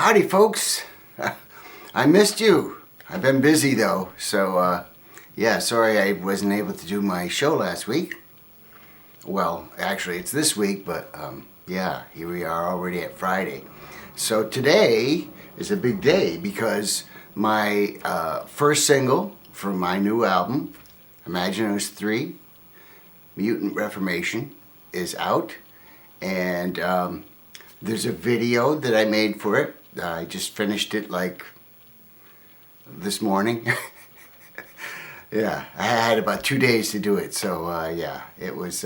Howdy folks, I missed you. I've been busy though, so yeah, sorry I wasn't able to do my show last week. Well, actually it's this week, but yeah, here we are already at Friday. So today is a big day because my first single from my new album, MoCoS7E12, Mutant Reformation, is out, and there's a video that I made for it. I just finished it like this morning. Yeah, I had about 2 days to do it, so yeah, it was.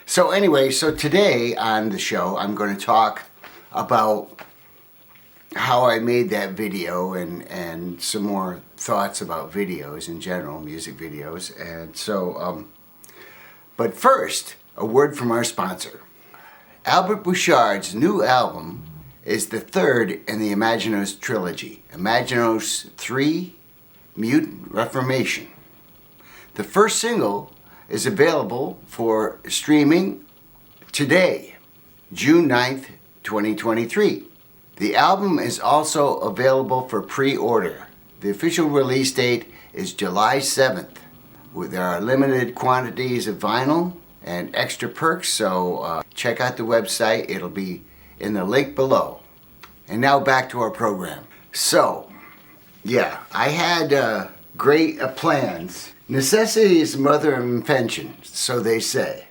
So anyway, so today on the show, I'm going to talk about how I made that video and some more thoughts about videos in general, music videos. And so, but first, a word from our sponsor. Albert Bouchard's new album is the third in the MoCoS trilogy, MoCoS7E12, Mutant Reformation. The first single is available for streaming today, June 9th, 2023. The album is also available for pre-order. The official release date is July 7th. There are limited quantities of vinyl and extra perks, so check out the website. It'll be in the link below. And now back to our program. So, yeah, I had great plans. Necessity is the mother of invention, so they say.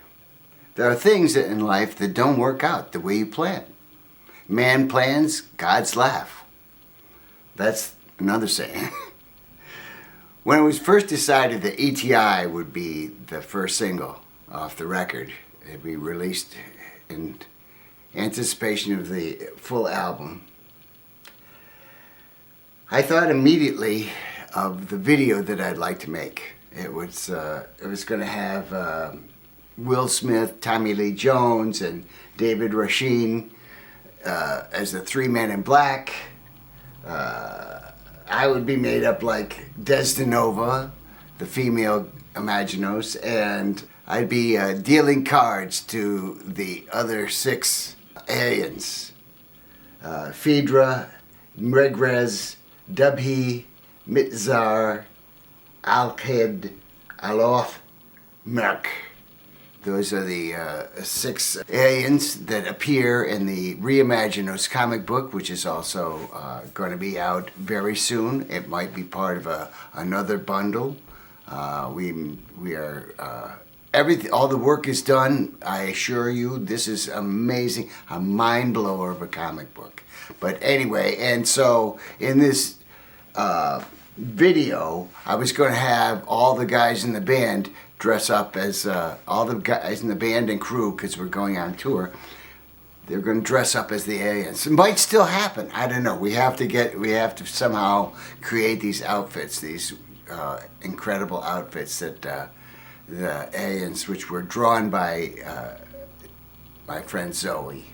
There are things in life that don't work out the way you plan. Man plans, God's laugh. That's another saying. When it was first decided that E.T.I. would be the first single off the record, it'd be released in anticipation of the full album, I thought immediately of the video that I'd like to make. It was going to have Will Smith, Tommy Lee Jones, and David Rasheen as the three men in black. I would be made up like Destinova, the female Imaginos, and I'd be dealing cards to the other six aliens. Phaedra, Mregrez, Dubhi, Mitzar, Alkhed, Aloth, Merk. Those are the six aliens that appear in the Reimaginos comic book, which is also going to be out very soon. It might be part of another bundle. We are everything. All the work is done. I assure you, this is amazing, a mind blower of a comic book. But anyway, and so in this video, I was going to have all the guys in the band dress up as all the guys in the band and crew, because we're going on tour. They're going to dress up as the aliens. It might still happen. I don't know. We have to somehow create these outfits, these incredible outfits that the aliens, which were drawn by my friend Zoe.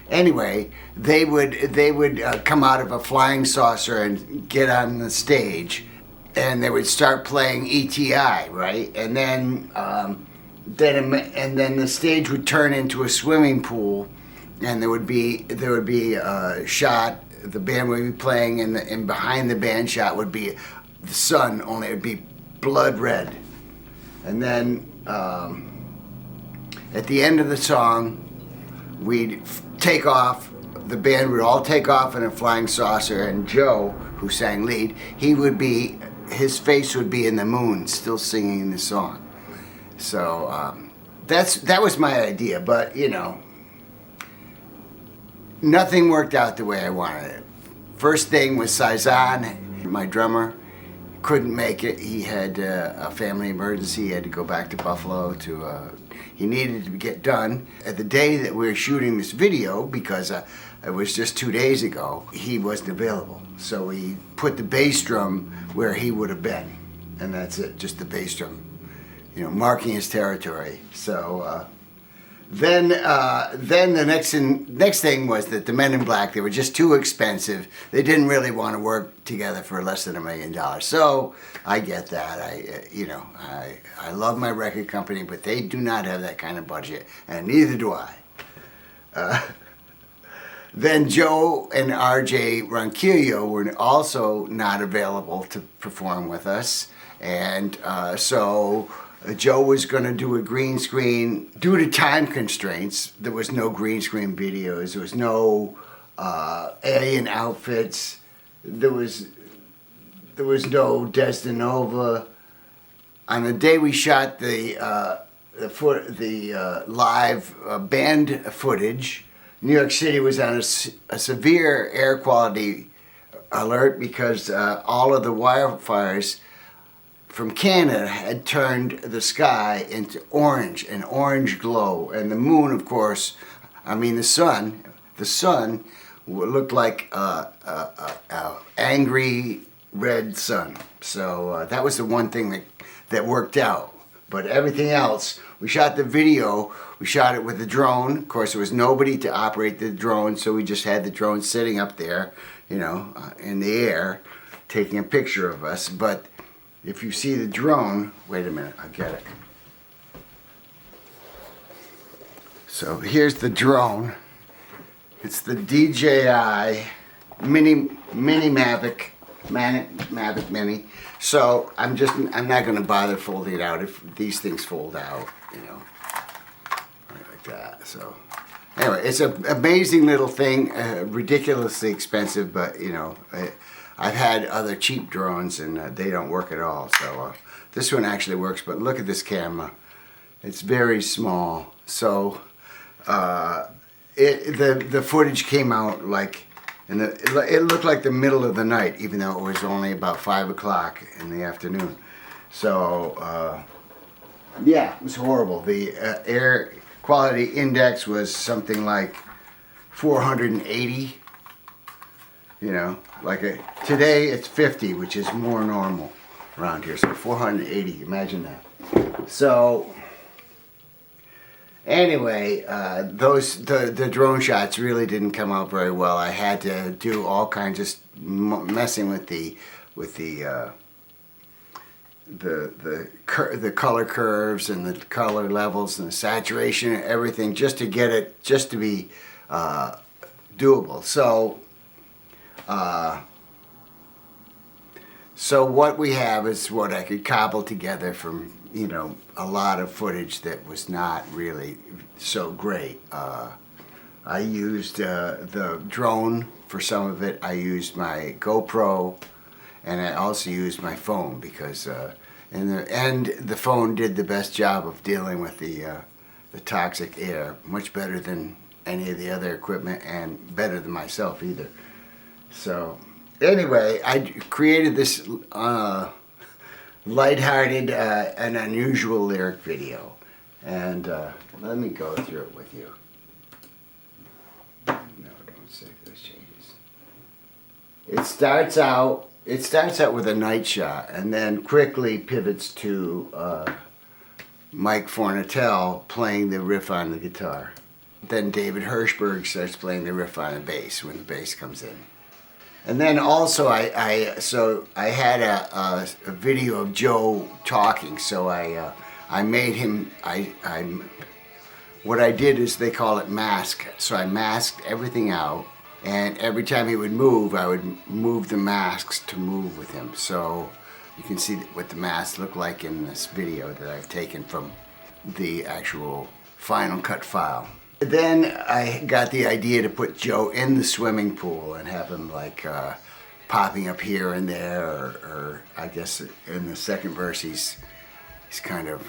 Anyway, they would come out of a flying saucer and get on the stage, and they would start playing E.T.I., right? And then the stage would turn into a swimming pool, and there would be a shot. The band would be playing, and behind the band shot would be the sun, only it would be blood red. And then at the end of the song, we'd take off. The band would all take off in a flying saucer, and Joe, who sang lead, his face would be in the moon, still singing the song. So that was my idea, but you know, nothing worked out the way I wanted it. First thing was Saizan, my drummer, couldn't make it. He had a family emergency. He had to go back to Buffalo he needed to get done. At the day that we were shooting this video, because it was just 2 days ago, he wasn't available. So we put the bass drum where he would have been. And that's it, just the bass drum, marking his territory. So then the next thing was that the Men in Black, they were just too expensive. They didn't really want to work together for less than $1 million. So I get that. I love my record company, but they do not have that kind of budget, and neither do I. Then Joe and RJ Ronquillo were also not available to perform with us. And so Joe was going to do a green screen. Due to time constraints, there was no green screen videos. There was no alien outfits. There was no Destinova. On the day we shot the live band footage, New York City was on a severe air quality alert because all of the wildfires from Canada had turned the sky into orange, an orange glow. And the moon, of course, the sun looked like a angry red sun. So that was the one thing that worked out. But everything else, we shot the video, we shot it with a drone. Of course, there was nobody to operate the drone, so we just had the drone sitting up there, in the air, taking a picture of us. But if you see the drone, wait a minute, I'll get it. So here's the drone. It's the DJI Mini Mavic Mini. So I'm not going to bother folding it out. If these things fold out, like that. So anyway, it's an amazing little thing, ridiculously expensive, but I've had other cheap drones and they don't work at all. So this one actually works. But look at this camera; it's very small. So the footage came out like. And it looked like the middle of the night, even though it was only about 5 o'clock in the afternoon. So, yeah, it was horrible. The air quality index was something like 480. Today it's 50, which is more normal around here. So 480, imagine that. So anyway, the drone shots really didn't come out very well. I had to do all kinds of messing with the color curves and the color levels and the saturation and everything just to get it to be doable. So what we have is what I could cobble together from a lot of footage that was not really so great. I used the drone for some of it. I used my GoPro, and I also used my phone because in the end the phone did the best job of dealing with the toxic air, much better than any of the other equipment and better than myself either. So anyway, I created this lighthearted and unusual lyric video, and let me go through it with you. No, don't save those changes. It starts out with a night shot, and then quickly pivots to Mike Fornatel playing the riff on the guitar. Then David Hirschberg starts playing the riff on the bass when the bass comes in. And then also I had a video of Joe talking, so I made him, what I did is they call it mask. So I masked everything out, and every time he would move, I would move the masks to move with him. So you can see what the masks look like in this video that I've taken from the actual Final Cut file. Then I got the idea to put Joe in the swimming pool and have him popping up here and there, or I guess in the second verse he's kind of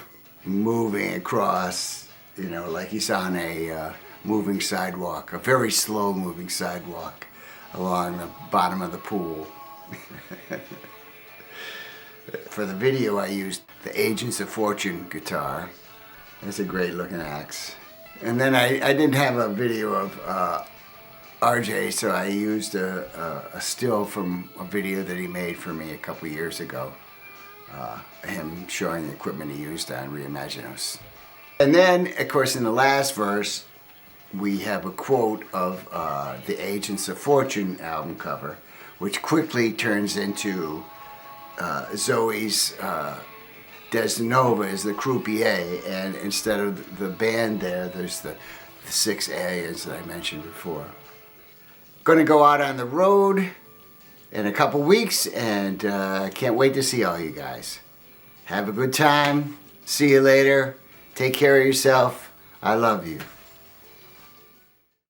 moving across, like he's on a moving sidewalk, a very slow moving sidewalk along the bottom of the pool. For the video I used the Agents of Fortune guitar. It's a great looking axe. And then I didn't have a video of RJ, so I used a still from a video that he made for me a couple years ago. Him showing the equipment he used on Reimaginos. And then, of course, in the last verse, we have a quote of the Agents of Fortune album cover, which quickly turns into Zoe's Destinova is the croupier, and instead of the band there's the 6 aliens that I mentioned before. Gonna go out on the road in a couple weeks, and can't wait to see all you guys. Have a good time. See you later. Take care of yourself. I love you.